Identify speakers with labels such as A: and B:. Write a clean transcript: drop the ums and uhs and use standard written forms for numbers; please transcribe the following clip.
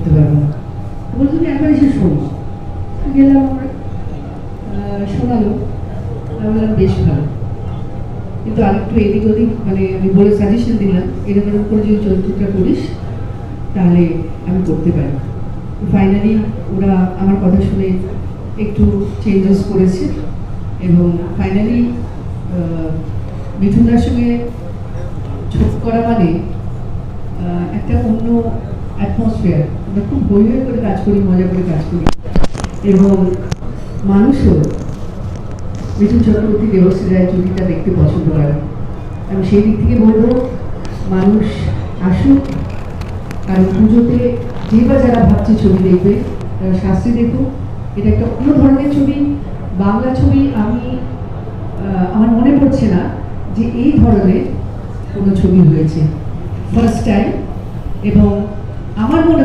A: করতে পারবো না। বলতো তুমি একবার এসে শোনো। গেলাম, আমরা শোনালো, আমি বললাম বেশ ভালো, কিন্তু আরেকটু এদিক ওদিক মানে আমি বলে সাজেশন দিলাম, এরকম এরকম করে যদি চরিত্রটা করিস তাহলে আমি করতে পারি। ফাইনালি ওরা আমার কথা শুনে একটু চেঞ্জেস করেছে এবং ফাইনালি মিঠুনদার সঙ্গে ছোট করা মানে একটা অন্য অ্যাটমসফিয়ার। আমরা খুব বই করে কাজ করি, মজা করে কাজ করি এবং মানুষও মিঠুন চক্রবর্তী, দেবশ্রী রায় ছবিটা দেখতে পছন্দ করে। আমি সেই দিক থেকে বলবো মানুষ আসুক, কারণ পুজোতে যে বা যারা ভাবছে ছবি দেখবে তারা শাস্ত্রী দেখুক। এটা একটা অন্য ধরনের ছবি, বাংলা ছবি। আমার মনে পড়ছে না যে এই ধরনের কোনো ছবি হয়েছে, ফার্স্ট টাইম। এবং আমার মনে